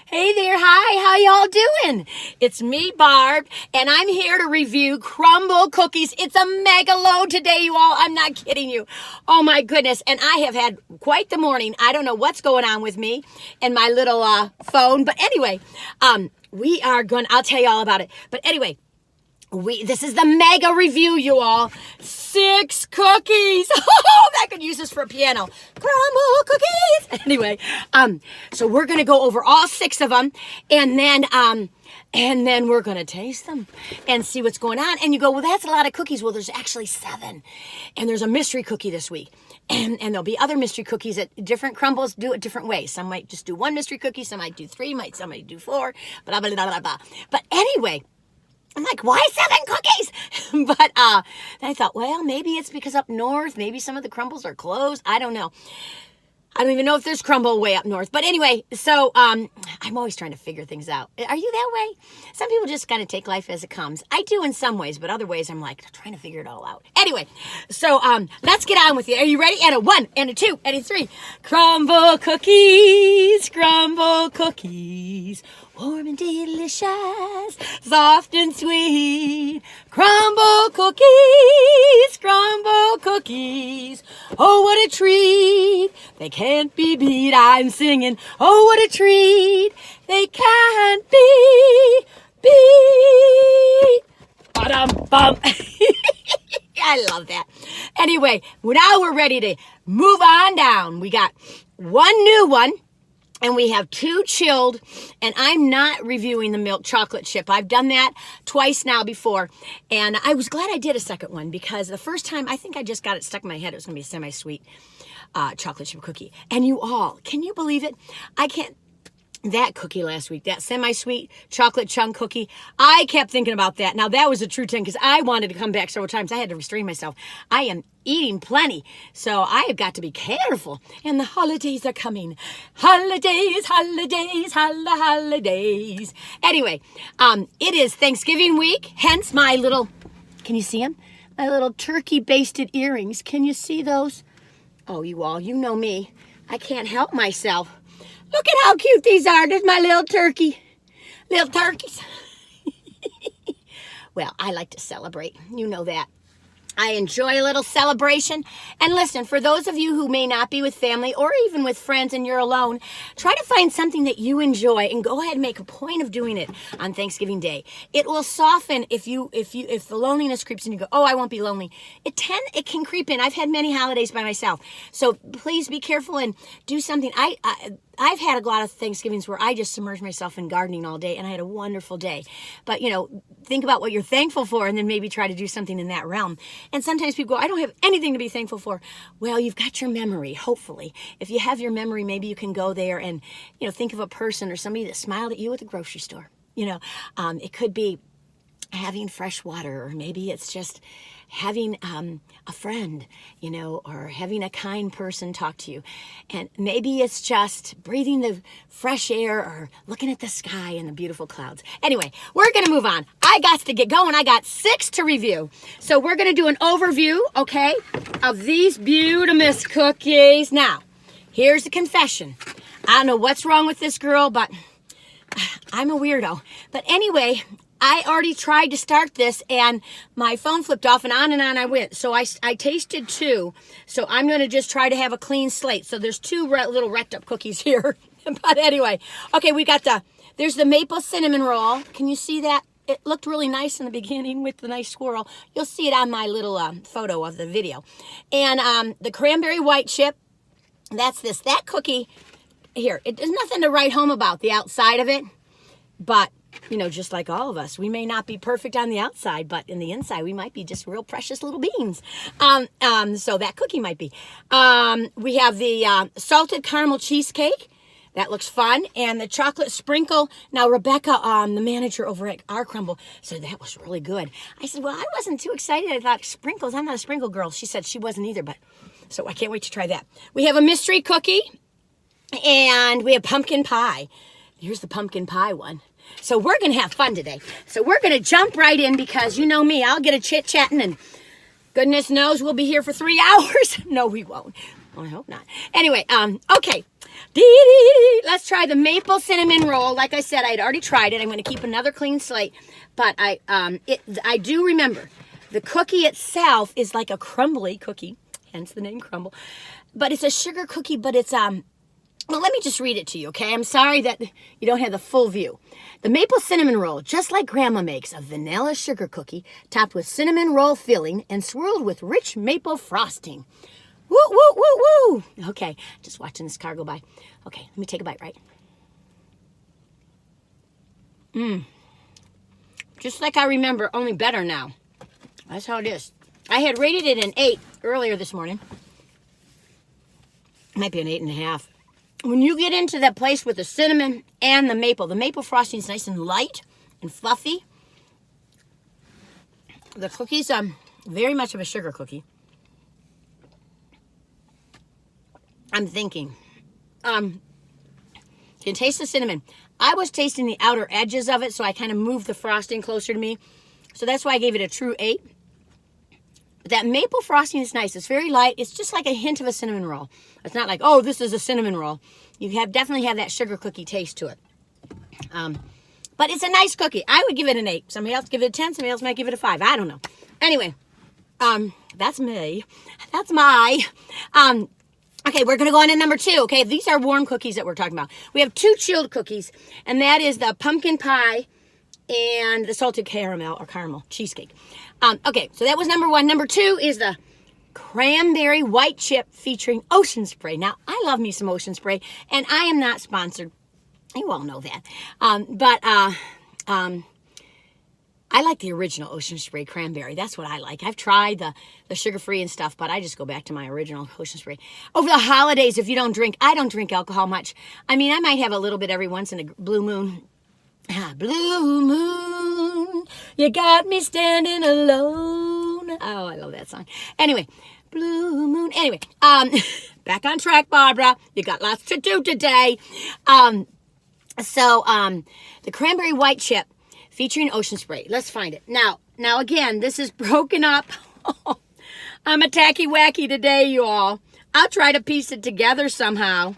Hey there, hi, how y'all doing? It's me, Barb, and I'm here to review Crumbl Cookies. It's a mega load today, you all. I'm not kidding you. Oh my goodness, and I have had quite the morning. I don't know what's going on with me and my little phone, but anyway, I'll tell you all about it. But anyway, this is the mega review, you all. 6 cookies. Oh, that could use this for a piano. Crumbl Cookies. Anyway, so we're gonna go over all 6 of them, and then we're gonna taste them and see what's going on. And you go, well, that's a lot of cookies. Well, there's actually 7, and there's a mystery cookie this week, and there'll be other mystery cookies that different Crumbles do it different ways. Some might just do 1 mystery cookie, some might do 3, some might do 4, blah blah blah blah blah. But anyway, I'm like, why 7 cookies? But then I thought, well, maybe it's because up north, maybe some of the Crumbles are closed. I don't know. I don't even know if there's Crumbl way up north. But anyway, so I'm always trying to figure things out. Are you that way? Some people just kind of take life as it comes. I do in some ways, but other ways I'm like trying to figure it all out. Anyway, so let's get on with it. Are you ready? And a 1, and a 2, and a 3. Crumbl Cookies, Crumbl Cookies. Warm and delicious, soft and sweet. Crumbl Cookies, Crumbl Cookies. Oh, what a treat. They can't be beat. I'm singing. Oh, what a treat. They can't be beat. Ba-dum-bum. I love that. Anyway, now we're ready to move on down. We got 1 new one. And we have 2 chilled, and I'm not reviewing the milk chocolate chip. I've done that twice now before, and I was glad I did a second one because the first time, I think I just got it stuck in my head. It was going to be a semi-sweet chocolate chip cookie. And you all, can you believe it? That cookie last week, that semi-sweet chocolate chunk cookie, I kept thinking about that. Now, that was a true 10 because I wanted to come back several times. I had to restrain myself. I am eating plenty, so I have got to be careful. And the holidays are coming. Holidays, holidays, holidays. Anyway, it is Thanksgiving week, hence my little, can you see them? My little turkey-basted earrings. Can you see those? Oh, you all, you know me. I can't help myself. Look at how cute these are. There's my little turkey. Little turkeys. Well, I like to celebrate. You know that. I enjoy a little celebration. And listen, for those of you who may not be with family or even with friends and you're alone, try to find something that you enjoy and go ahead and make a point of doing it on Thanksgiving Day. It will soften if the loneliness creeps in. You go, oh, I won't be lonely. It can creep in. I've had many holidays by myself. So please be careful and do something. I've had a lot of Thanksgivings where I just submerged myself in gardening all day, and I had a wonderful day. But, think about what you're thankful for, and then maybe try to do something in that realm. And sometimes people go, I don't have anything to be thankful for. Well, you've got your memory, hopefully. If you have your memory, maybe you can go there and, think of a person or somebody that smiled at you at the grocery store. It could be having fresh water, or maybe it's just having a friend, or having a kind person talk to you. And maybe it's just breathing the fresh air or looking at the sky and the beautiful clouds. Anyway, we're going to move on. I got to get going. I got 6 to review. So we're going to do an overview, okay, of these beautiful cookies. Now, here's a confession. I don't know what's wrong with this girl, but I'm a weirdo. But anyway, I already tried to start this and my phone flipped off and on I went. So I tasted 2. So I'm going to just try to have a clean slate. So there's 2 little wrecked up cookies here. But anyway, okay, we got there's the maple cinnamon roll. Can you see that? It looked really nice in the beginning with the nice swirl. You'll see it on my little photo of the video. And the cranberry white chip, that's this. That cookie, here, there's nothing to write home about the outside of it. But just like all of us, we may not be perfect on the outside, but in the inside, we might be just real precious little beings. So that cookie might be. We have the salted caramel cheesecake. That looks fun. And the chocolate sprinkle. Now, Rebecca, the manager over at our Crumbl, said that was really good. I said, well, I wasn't too excited. I thought sprinkles. I'm not a sprinkle girl. She said she wasn't either, but so I can't wait to try that. We have a mystery cookie, and we have pumpkin pie. Here's the pumpkin pie one. So we're going to have fun today. So we're going to jump right in because you know me, I'll get a chit-chatting and goodness knows we'll be here for 3 hours. No, we won't. Well, I hope not. Anyway, okay. Let's try the maple cinnamon roll. Like I said, I'd already tried it. I'm going to keep another clean slate. But I do remember the cookie itself is like a crumbly cookie, hence the name Crumbl. But it's a sugar cookie, but it's well, let me just read it to you, okay? I'm sorry that you don't have the full view. The maple cinnamon roll, just like Grandma makes, a vanilla sugar cookie topped with cinnamon roll filling and swirled with rich maple frosting. Woo, woo, woo, woo. Okay, just watching this car go by. Okay, let me take a bite, right? Just like I remember, only better now. That's how it is. I had rated it an 8 earlier this morning. Might be an 8.5. When you get into that place with the cinnamon and the maple frosting is nice and light and fluffy. The cookie's very much of a sugar cookie. I'm thinking, you can taste the cinnamon. I was tasting the outer edges of it, so I kind of moved the frosting closer to me. So that's why I gave it a true 8. But that maple frosting is nice. It's very light. It's just like a hint of a cinnamon roll. It's not like, oh, this is a cinnamon roll. You definitely have that sugar cookie taste to it. But it's a nice cookie. I would give it an 8. Somebody else give it a 10. Somebody else might give it a 5. I don't know. Anyway, that's me. That's my... Okay, we're going to go on to number 2, okay? These are warm cookies that we're talking about. We have 2 chilled cookies, and that is the pumpkin pie and the salted caramel cheesecake. Okay, so that was number 1. Number 2 is the cranberry white chip featuring ocean spray. Now, I love me some ocean spray, and I am not sponsored. You all know that. I like the original ocean spray cranberry. That's what I like. I've tried the sugar-free and stuff, but I just go back to my original ocean spray. Over the holidays, if you don't drink, I don't drink alcohol much. I mean, I might have a little bit every once in a blue moon. Blue moon, you got me standing alone. Oh, I love that song. Anyway, blue moon. Anyway, back on track, Barbara. You got lots to do today. The cranberry white chip featuring ocean spray. Let's find it. Now again, this is broken up. I'm a tacky wacky today, you all. I'll try to piece it together somehow.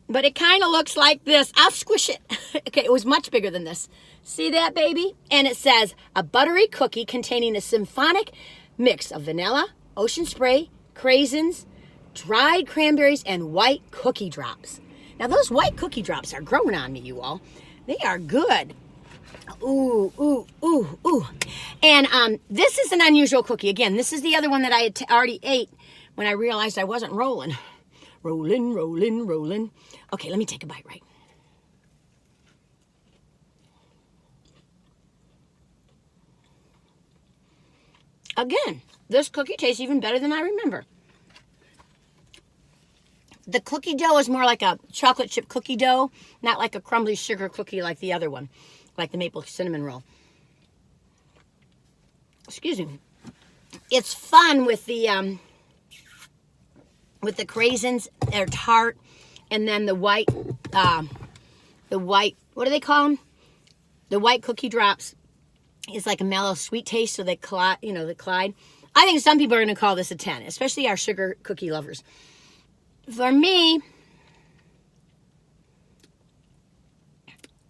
But it kind of looks like this. I'll squish it. Okay, it was much bigger than this. See that, baby? And it says, a buttery cookie containing a symphonic mix of vanilla, ocean spray, craisins, dried cranberries, and white cookie drops. Now, those white cookie drops are growing on me, you all. They are good. Ooh, ooh, ooh, ooh. And this is an unusual cookie. Again, this is the other one that I had already ate when I realized I wasn't rolling. Rolling, rolling, rolling. Okay, let me take a bite, right? Again, this cookie tastes even better than I remember. The cookie dough is more like a chocolate chip cookie dough, not like a crumbly sugar cookie like the other one, like the maple cinnamon roll. Excuse me. It's fun with the craisins. They're tart, and then the white, what do they call them? The white cookie drops is like a mellow sweet taste, so they collide. I think some people are going to call this a 10, especially our sugar cookie lovers. For me,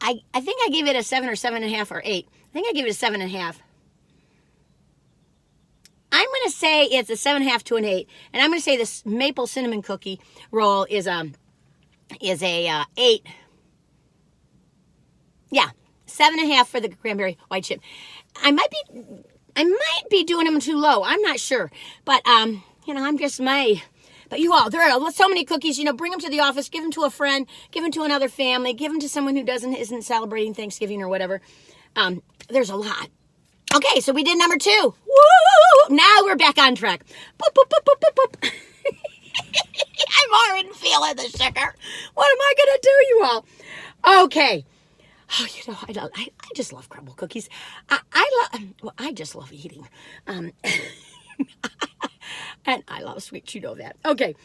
I think I gave it a 7 or 7.5 or 8. I think I gave it a 7.5. I'm going to say it's a 7.5 to an 8, and I'm going to say this maple cinnamon cookie roll is a 8. Yeah, 7.5 for the cranberry white chip. I might be doing them too low. I'm not sure, but I'm just my. But you all, there are so many cookies. Bring them to the office, give them to a friend, give them to another family, give them to someone who isn't celebrating Thanksgiving or whatever. There's a lot. Okay, so we did number 2. Woo! Now we're back on track. Boop, boop, boop, boop, boop, boop. I'm already feeling the sugar. What am I going to do, you all? Okay. Oh, I just love Crumbl cookies. I just love eating. And I love sweets, you know that. Okay,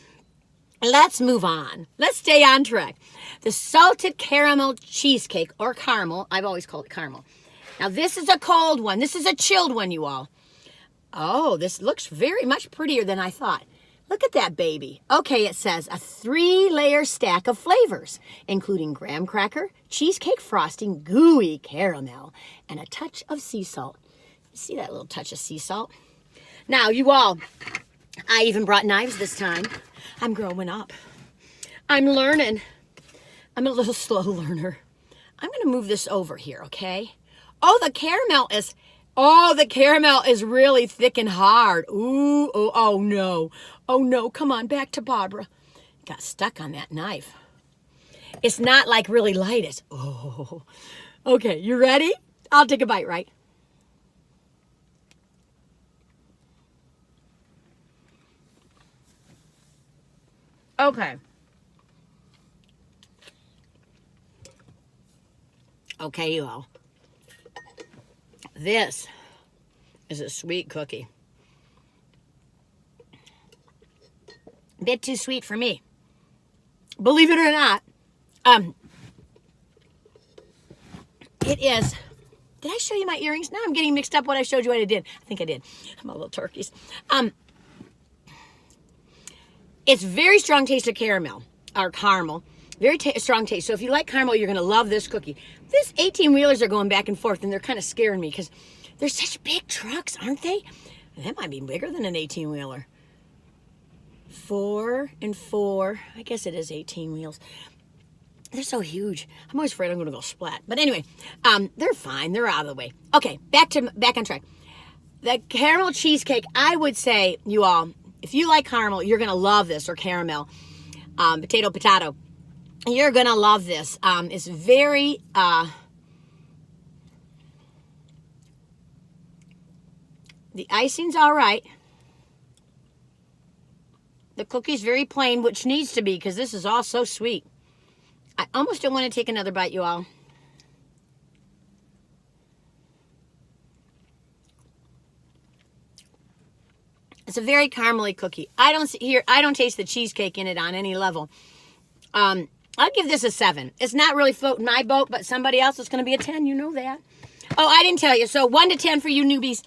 let's move on. Let's stay on track. The salted caramel cheesecake, or caramel. I've always called it caramel. Now, this is a cold one. This is a chilled one, you all. Oh, this looks very much prettier than I thought. Look at that baby. Okay, it says a 3-layer stack of flavors, including graham cracker, cheesecake frosting, gooey caramel, and a touch of sea salt. See that little touch of sea salt? Now, you all, I even brought knives this time. I'm growing up. I'm learning. I'm a little slow learner. I'm going to move this over here, okay? Oh, the caramel is really thick and hard. Ooh, oh no. Oh no, come on, back to Barbara. Got stuck on that knife. It's not like really light. It's, oh. Okay, you ready? I'll take a bite, right? Okay. Okay, you all. This is a sweet cookie. A bit too sweet for me. Believe it or not, it is. Did I show you my earrings? Now I'm getting mixed up what I showed you what I did. I think I did. I'm a little turkeys. It's very strong taste of caramel, or caramel. Very strong taste. So if you like caramel, you're going to love this cookie. This 18-wheelers are going back and forth, and they're kind of scaring me because they're such big trucks, aren't they? That might be bigger than an 18-wheeler. 4 and 4. I guess it is 18 wheels. They're so huge. I'm always afraid I'm going to go splat. But anyway, they're fine. They're out of the way. Okay, back on track. The caramel cheesecake, I would say, you all, if you like caramel, you're going to love this, or caramel. Potato. You're going to love this. It's very, the icing's all right. The cookie's very plain, which needs to be, because this is all so sweet. I almost don't want to take another bite, you all. It's a very caramely cookie. I don't taste the cheesecake in it on any level. I'll give this a 7. It's not really floating my boat, but somebody else is going to be a 10. You know that. Oh, I didn't tell you. So 1 to 10 for you newbies.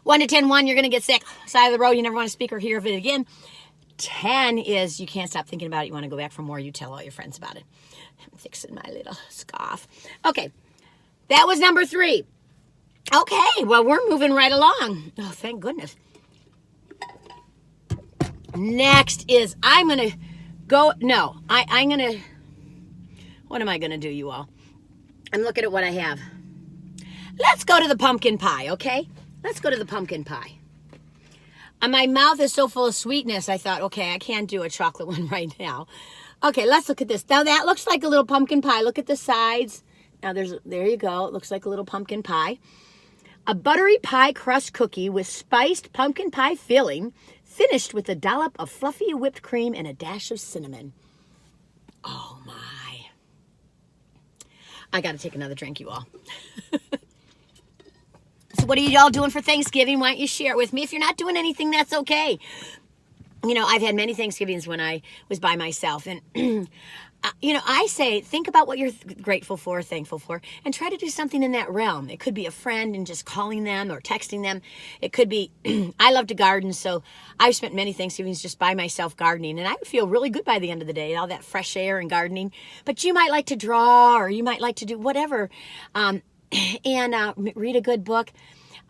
1 to 10, 1, you're going to get sick. Side of the road, you never want to speak or hear of it again. 10 is you can't stop thinking about it. You want to go back for more. You tell all your friends about it. I'm fixing my little scarf. Okay, that was number 3. Okay, well, we're moving right along. Oh, thank goodness. Next is I'm going to go. No, I'm going to. What am I going to do, you all? I'm looking at what I have. Let's go to the pumpkin pie, okay? Let's go to the pumpkin pie. My mouth is so full of sweetness, I thought, okay, I can't do a chocolate one right now. Okay, let's look at this. Now, that looks like a little pumpkin pie. Look at the sides. Now, there you go. It looks like a little pumpkin pie. A buttery pie crust cookie with spiced pumpkin pie filling, finished with a dollop of fluffy whipped cream and a dash of cinnamon. Oh, my. I got to take another drink, you all. So what are y'all doing for Thanksgiving? Why don't you share it with me? If you're not doing anything, that's okay. You know, I've had many Thanksgivings when I was by myself. And, you know, I say, think about what you're grateful for, thankful for, and try to do something in that realm. It could be a friend and just calling them or texting them. It could be, I love to garden, so I've spent many Thanksgivings just by myself gardening. And I would feel really good by the end of the day, all that fresh air and gardening. But you might like to draw, or you might like to do whatever. And read a good book.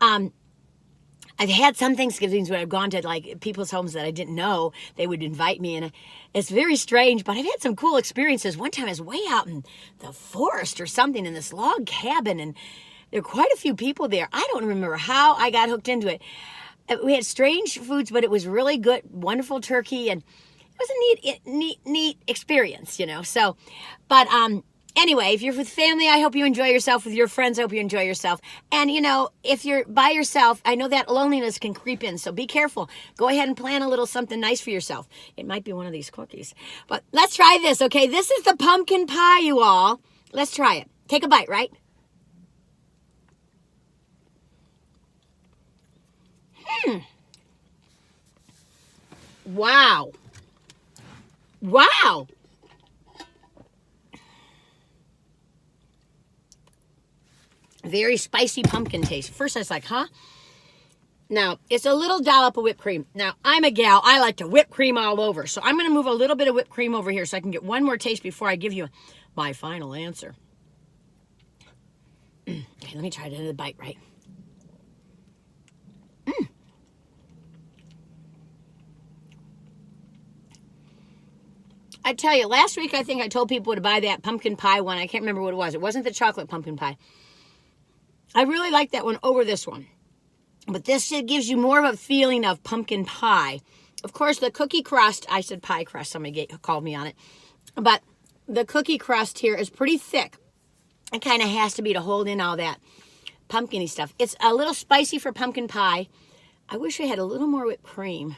I've had some Thanksgivings where I've gone to like people's homes that I didn't know. They would invite me, and it's very strange, but I've had some cool experiences. One time I was way out in the forest or something in this log cabin, and there were quite a few people there. I don't remember how I got hooked into it. We had strange foods, but it was really good, wonderful turkey, and it was a neat experience, you know. So, but anyway, if you're with family, I hope you enjoy yourself. With your friends, I hope you enjoy yourself. And, you know, if you're by yourself, I know that loneliness can creep in, so be careful. Go ahead and plan a little something nice for yourself. It might be one of these cookies. But let's try this, okay? This is the pumpkin pie, you all. Let's try it. Take a bite, right? Wow. Wow. Very spicy pumpkin taste. First I was like, huh? Now, it's a little dollop of whipped cream. Now, I'm a gal. I like to whip cream all over. So I'm going to move a little bit of whipped cream over here so I can get one more taste before I give you my final answer. Okay, let me try another bite, right? I tell you, last week I think I told people to buy that pumpkin pie one. I can't remember what it was. It wasn't the chocolate pumpkin pie. I really like that one over this one. But this gives you more of a feeling of pumpkin pie. Of course, the cookie crust, I said pie crust, somebody called me on it. But the cookie crust here is pretty thick. It kind of has to be to hold in all that pumpkin-y stuff. It's a little spicy for pumpkin pie. I wish I had a little more whipped cream.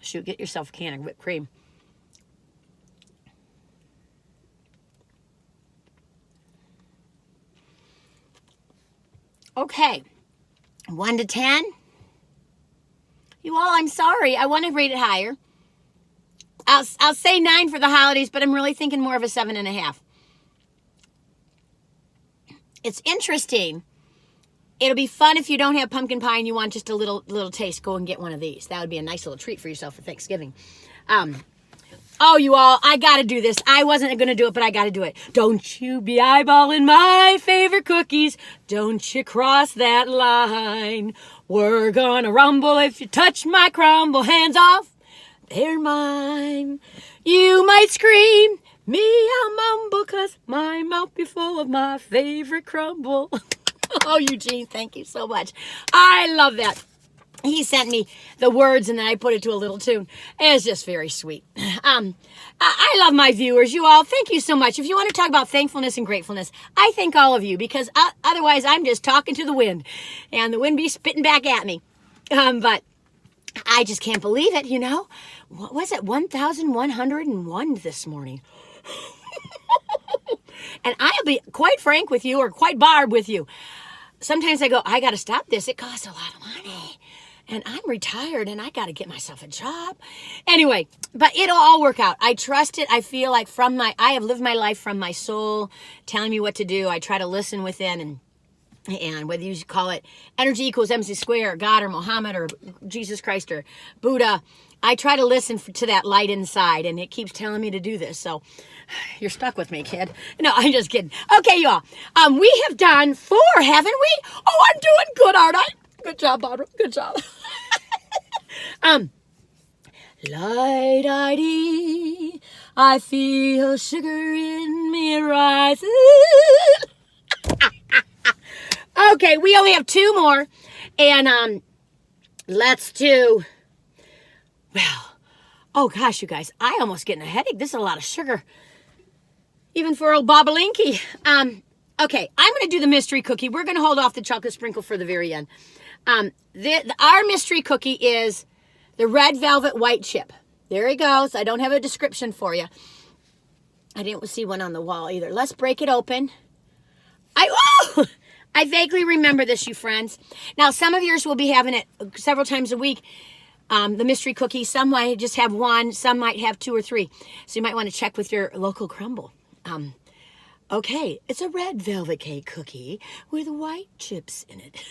Shoot, get yourself a can of whipped cream. Okay, 1 to 10. You all, I'm sorry. I want to rate it higher. I'll say 9 for the holidays, but I'm really thinking more of a 7.5. It's interesting. It'll be fun if you don't have pumpkin pie and you want just a little taste. Go and get one of these. That would be a nice little treat for yourself for Thanksgiving. Oh, you all, I got to do this. I wasn't going to do it, but I got to do it. Don't you be eyeballing my favorite cookies. Don't you cross that line. We're going to rumble if you touch my crumble. Hands off, they're mine. You might scream, me I'll mumble, 'cause my mouth be full of my favorite crumble. Oh, Eugene, thank you so much. I love that. He sent me the words and then I put it to a little tune. It's just very sweet. I love my viewers. You all, thank you so much. If you want to talk about thankfulness and gratefulness, I thank all of you because otherwise I'm just talking to the wind and the wind be spitting back at me. But I just can't believe it, you know. What was it? 1,101 this morning. And I'll be quite frank with you or quite Barb with you. Sometimes I go, I got to stop this. It costs a lot of money. And I'm retired and I got to get myself a job. Anyway, but it'll all work out. I trust it. I feel like I have lived my life from my soul telling me what to do. I try to listen within and whether you call it energy equals MC square, God or Muhammad or Jesus Christ or Buddha, I try to listen to that light inside and it keeps telling me to do this. So you're stuck with me, kid. No, I'm just kidding. Okay, y'all. We have done 4, haven't we? Oh, I'm doing good, aren't I? Good job, Barbara. Good job. Light-ID, I feel sugar in me rising. Okay, we only have 2 more. And let's do, well, oh gosh, you guys, I almost getting a headache. This is a lot of sugar. Even for old Bobolinky. Okay, I'm going to do the mystery cookie. We're going to hold off the chocolate sprinkle for the very end. Our mystery cookie is the red velvet white chip. There he goes. I don't have a description for you. I didn't see one on the wall either. Let's break it open. I vaguely remember this, you friends. Now, some of yours will be having it several times a week. The mystery cookie. Some might just have 1. Some might have 2 or 3. So you might want to check with your local Crumbl. Okay, it's a red velvet cake cookie with white chips in it.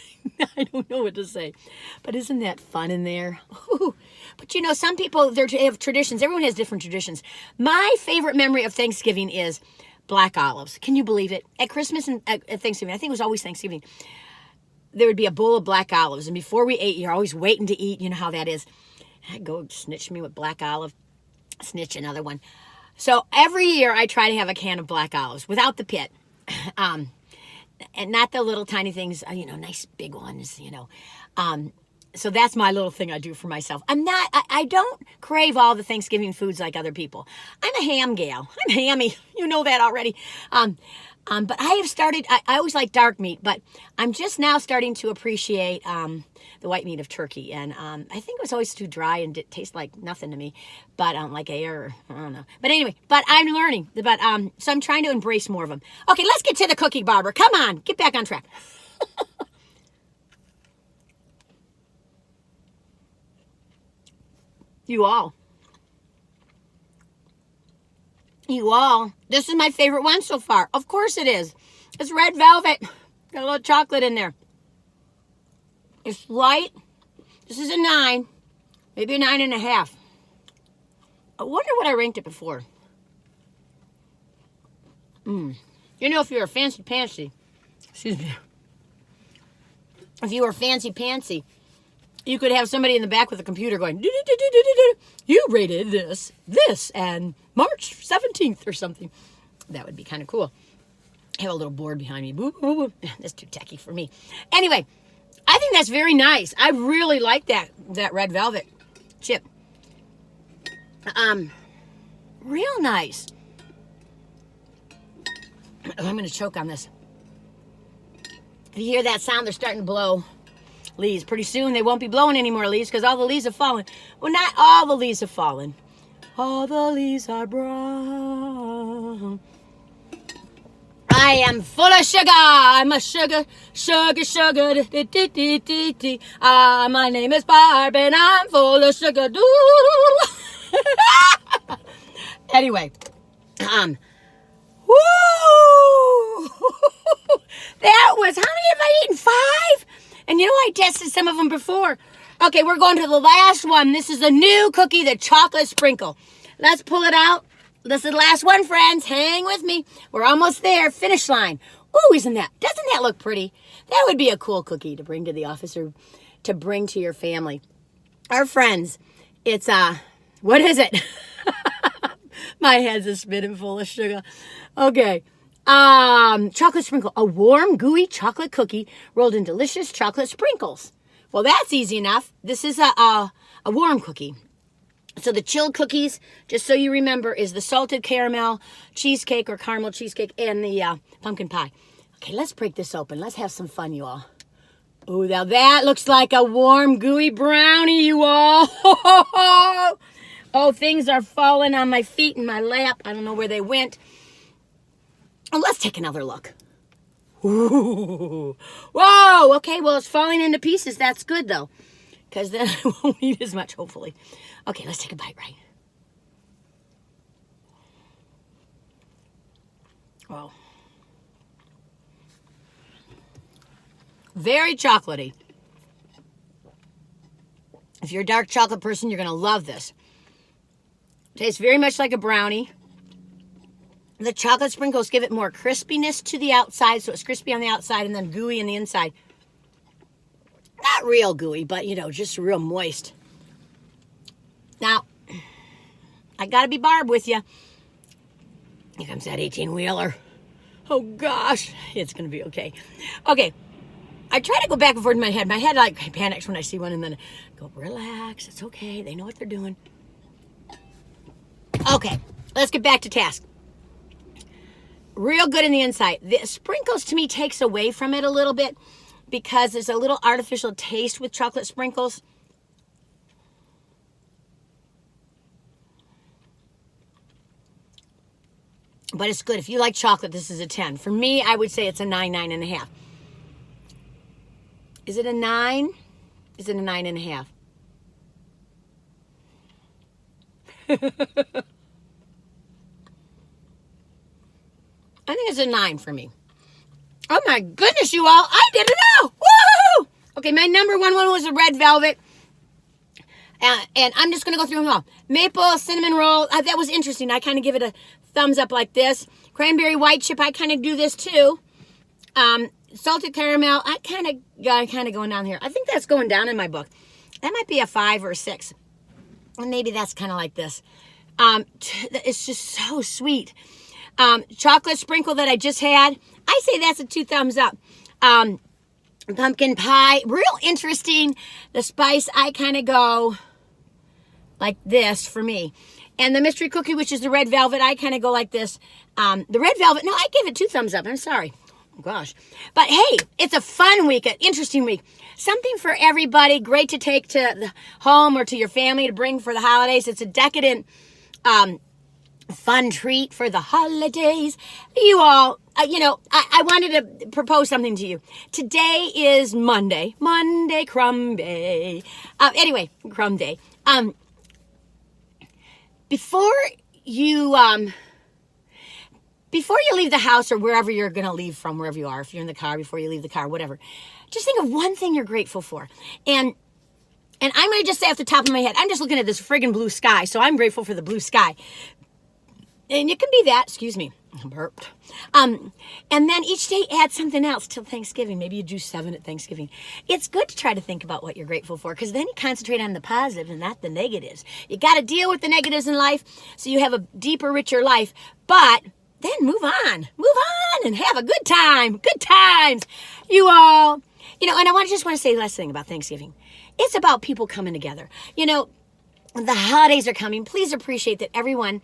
I don't know what to say, but isn't that fun in there? Ooh. But you know, some people, they have traditions. Everyone has different traditions. My favorite memory of Thanksgiving is black olives. Can you believe it? At Christmas and at Thanksgiving, I think it was always Thanksgiving, there would be a bowl of black olives. And before we ate, you're always waiting to eat. You know how that is. I'd go snitch me with black olive, snitch another one. So every year I try to have a can of black olives without the pit. And not the little tiny things, you know, nice big ones, you know. So that's my little thing I do for myself. I don't crave all the Thanksgiving foods like other people. I'm a ham gal. I'm hammy. You know that already. But I have started, I always like dark meat, but I'm just now starting to appreciate the white meat of turkey. And I think it was always too dry and it tastes like nothing to me, but like air, I don't know. But anyway, but I'm learning. But so I'm trying to embrace more of them. Okay, let's get to the cookie, Barbara. Come on, get back on track. You all, this is my favorite one so far. Of course it is. It's red velvet. Got a little chocolate in there. It's light. This is a 9. Maybe a 9.5. I wonder what I ranked it before. You know, if you're a fancy pantsy, excuse me. If you were fancy pantsy, you could have somebody in the back with a computer going, you rated this, and March 17th or something. That would be kind of cool. Have a little board behind me. Boo, boo, boo. That's too tacky for me. Anyway, I think that's very nice. I really like that red velvet chip. Real nice. Oh, I'm going to choke on this. If you hear that sound, they're starting to blow leaves. Pretty soon they won't be blowing any more leaves because all the leaves have fallen. Well, not all the leaves have fallen. All the leaves are brown. I am full of sugar. I'm a sugar. My name is Barb and I'm full of sugar. Anyway, woo! That was, how many have I eaten? 5? And you know, I tested some of them before. Okay, we're going to the last one. This is a new cookie, the chocolate sprinkle. Let's pull it out. This is the last one, friends. Hang with me. We're almost there. Finish line. Ooh, doesn't that look pretty? That would be a cool cookie to bring to the office or to bring to your family. Our friends, it's, what is it? My head's a spinning full of sugar. Okay. Chocolate sprinkle. A warm, gooey chocolate cookie rolled in delicious chocolate sprinkles. Well, that's easy enough. This is a warm cookie. So the chilled cookies, just so you remember, is the salted caramel cheesecake or caramel cheesecake and the pumpkin pie. Okay, let's break this open. Let's have some fun, you all. Oh, now that looks like a warm, gooey brownie, you all. Oh, things are falling on my feet and my lap. I don't know where they went. Oh, let's take another look. Ooh. Whoa, okay, well, it's falling into pieces. That's good, though, because then I won't eat as much, hopefully. Okay, let's take a bite, right? Oh. Very chocolatey. If you're a dark chocolate person, you're going to love this. Tastes very much like a brownie. The chocolate sprinkles give it more crispiness to the outside, so it's crispy on the outside and then gooey on the inside. Not real gooey, but, you know, just real moist. Now, I got to be Barb with you. Here comes that 18-wheeler. Oh, gosh. It's going to be okay. Okay. I try to go back and forth in my head. My head, like, panics when I see one, and then I go, relax. It's okay. They know what they're doing. Okay. Let's get back to task. Real good in the inside. The sprinkles, to me, takes away from it a little bit because there's a little artificial taste with chocolate sprinkles. But it's good. If you like chocolate, this is a 10. For me, I would say it's a 9, 9.5. Is it a 9? Is it a 9.5? I think it's a 9 for me. Oh my goodness, you all. I didn't know. Woo! Okay, my number one was a red velvet. And I'm just going to go through them all. Maple cinnamon roll. That was interesting. I kind of give it a thumbs up like this. Cranberry white chip. I kind of do this too. Salted caramel. I kind of going down here. I think that's going down in my book. That might be a 5 or a 6. And maybe that's kind of like this. It's just so sweet. Chocolate sprinkle that I just had. I say that's a 2 thumbs up. Pumpkin pie. Real interesting. The spice, I kind of go like this for me. And the mystery cookie, which is the red velvet, I kind of go like this. The red velvet, no, I give it 2 thumbs up. I'm sorry. Oh, gosh. But hey, it's a fun week, an interesting week. Something for everybody. Great to take to the home or to your family to bring for the holidays. It's a decadent, fun treat for the holidays. You all, I wanted to propose something to you. Today is Monday. Monday, Crumb Day. Anyway, Crumb Day. Before you before you leave the house or wherever you're going to leave from, wherever you are, if you're in the car, before you leave the car, whatever, just think of one thing you're grateful for. And I'm going to just say off the top of my head, I'm just looking at this friggin' blue sky, so I'm grateful for the blue sky. And it can be that, excuse me, I burped. And then each day add something else till Thanksgiving. Maybe you do 7 at Thanksgiving. It's good to try to think about what you're grateful for, because then you concentrate on the positives and not the negatives. You got to deal with the negatives in life so you have a deeper, richer life. But then move on and have a good time. Good times. You all, and I just want to say the last thing about Thanksgiving. It's about people coming together. The holidays are coming. Please appreciate that everyone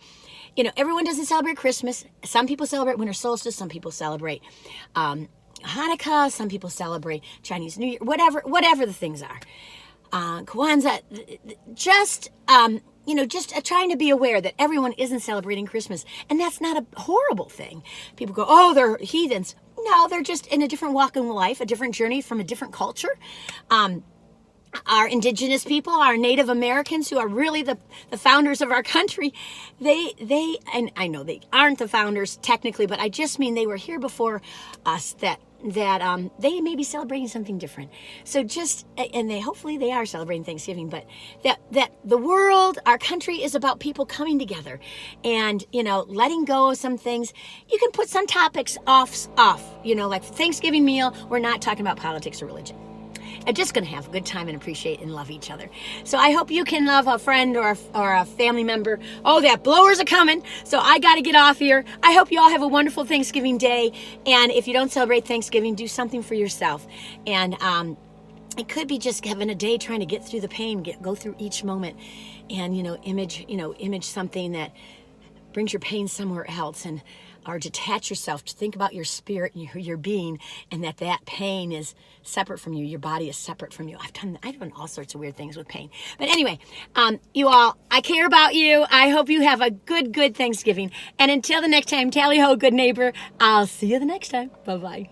doesn't celebrate Christmas. Some people celebrate winter solstice. Some people celebrate Hanukkah. Some people celebrate Chinese New Year. Whatever the things are. Kwanzaa. Just trying to be aware that everyone isn't celebrating Christmas. And that's not a horrible thing. People go, oh, they're heathens. No, they're just in a different walk in life, a different journey from a different culture. Our indigenous people, our Native Americans, who are really the founders of our country, and I know they aren't the founders technically, but I just mean they were here before us, that they may be celebrating something different. So hopefully they are celebrating Thanksgiving, but that the world, our country, is about people coming together and, letting go of some things. You can put some topics off, like Thanksgiving meal. We're not talking about politics or religion. I'm just going to have a good time and appreciate and love each other. So I hope you can love a friend or a family member. Oh, that blowers are coming. So I got to get off here. I hope you all have a wonderful Thanksgiving day. And if you don't celebrate Thanksgiving, do something for yourself. And it could be just having a day trying to get through the pain, go through each moment, and image something that brings your pain somewhere else, or detach yourself to think about your spirit and your being, and that pain is separate from you. Your body is separate from you. I've done all sorts of weird things with pain. But anyway, you all, I care about you. I hope you have a good Thanksgiving. And until the next time, tally ho, good neighbor. I'll see you the next time. Bye-bye.